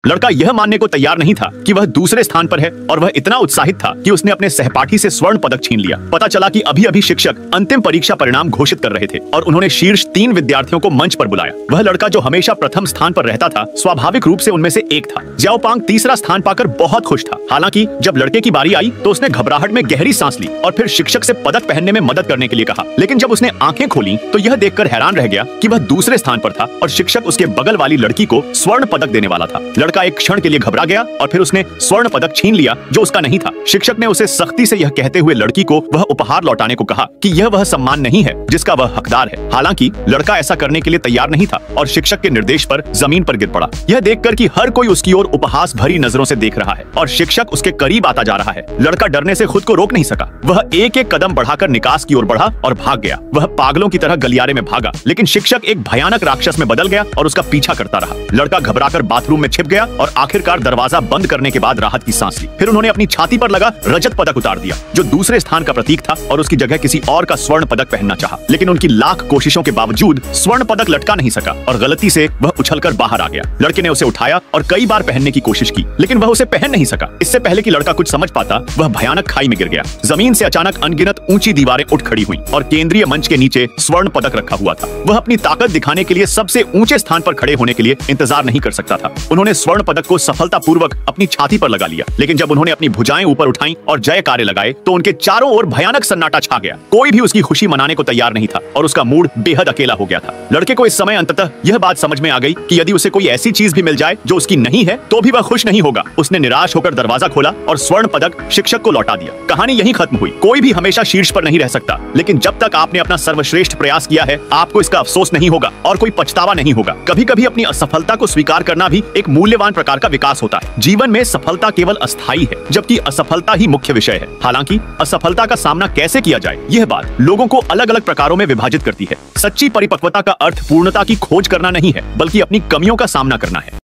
लड़का यह मानने को तैयार नहीं था कि वह दूसरे स्थान पर है और वह इतना उत्साहित था कि उसने अपने सहपाठी से स्वर्ण पदक छीन लिया। पता चला कि अभी अभी शिक्षक अंतिम परीक्षा परिणाम घोषित कर रहे थे और उन्होंने शीर्ष 3 विद्यार्थियों को मंच पर बुलाया। वह लड़का जो हमेशा प्रथम स्थान पर रहता था, स्वाभाविक रूप से उनमें से एक था। ज्याओपांग तीसरा स्थान पाकर बहुत खुश था। हालांकि जब लड़के की बारी आई तो उसने घबराहट में गहरी सांस ली और फिर शिक्षक से पदक पहनने में मदद करने के लिए कहा। लेकिन जब उसने आंखें खोली तो यह देखकर हैरान रह गया कि वह दूसरे स्थान पर था और शिक्षक उसके बगल वाली लड़की को स्वर्ण पदक देने वाला था। लड़का एक क्षण के लिए घबरा गया और फिर उसने स्वर्ण पदक छीन लिया जो उसका नहीं था। शिक्षक ने उसे सख्ती से यह कहते हुए लड़की को वह उपहार लौटाने को कहा कि यह वह सम्मान नहीं है जिसका वह हकदार है। हालांकि लड़का ऐसा करने के लिए तैयार नहीं था और शिक्षक के निर्देश पर जमीन पर गिर पड़ा। यह देखकर कि हर कोई उसकी ओर उपहास भरी नजरों से देख रहा है और शिक्षक उसके करीब आता जा रहा है, लड़का डरने से खुद को रोक नहीं सका। वह एक एक कदम बढ़ाकर निकास की ओर बढ़ा और भाग गया। वह पागलों की तरह गलियारे में भागा, लेकिन शिक्षक एक भयानक राक्षस में बदल गया और उसका पीछा करता रहा। लड़का घबराकर बाथरूम में छिप गया और आखिरकार दरवाजा बंद करने के बाद राहत की सांस ली। फिर उन्होंने अपनी छाती पर लगा रजत पदक उतार दिया जो दूसरे स्थान का प्रतीक था और उसकी जगह किसी और का स्वर्ण पदक पहनना चाहा। लेकिन उनकी लाख कोशिशों के बावजूद स्वर्ण पदक लटका नहीं सका और गलती से वह उछलकर बाहर आ गया। लड़के ने उसे उठाया और कई बार पहनने की कोशिश की, लेकिन वह उसे पहन नहीं सका। इससे पहले कि लड़का कुछ समझ पाता, वह भयानक खाई में गिर गया। जमीन से अचानक अनगिनत ऊंची दीवारें उठ खड़ी हुई और केंद्रीय मंच के नीचे स्वर्ण पदक रखा हुआ था। वह अपनी ताकत दिखाने के लिए सबसे ऊंचे स्थान पर खड़े होने के लिए इंतजार नहीं कर सकता था। उन्होंने स्वर्ण पदक को सफलतापूर्वक अपनी छाती पर लगा लिया, लेकिन जब उन्होंने अपनी भुजाएं ऊपर उठाई और जयकारे लगाए तो उनके चारों ओर भयानक सन्नाटा छा गया। कोई भी उसकी खुशी मनाने को तैयार नहीं था और उसका मूड बेहद अकेला हो गया था। लड़के को इस समय अंततः यह बात समझ में आ गई कि यदि उसे कोई ऐसी चीज भी मिल जाए जो उसकी नहीं है तो भी वह खुश नहीं होगा। उसने निराश होकर दरवाजा खोला और स्वर्ण पदक शिक्षक को लौटा दिया। कहानी यहीं खत्म हुई। कोई भी हमेशा शीर्ष पर नहीं रह सकता, लेकिन जब तक आपने अपना सर्वश्रेष्ठ प्रयास किया है आपको इसका अफसोस नहीं होगा और कोई पछतावा नहीं होगा। कभी कभी अपनी असफलता को स्वीकार करना भी एक मूल्यवान प्रकार का विकास होता है। जीवन में सफलता केवल अस्थायी है, जबकि असफलता ही मुख्य विषय है। हालांकि असफलता का सामना कैसे किया जाए, यह बात लोगों को अलग अलग प्रकारों में विभाजित करती है। सच्ची परिपक्वता का अर्थ पूर्णता की खोज करना नहीं है, बल्कि अपनी कमियों का सामना करना है।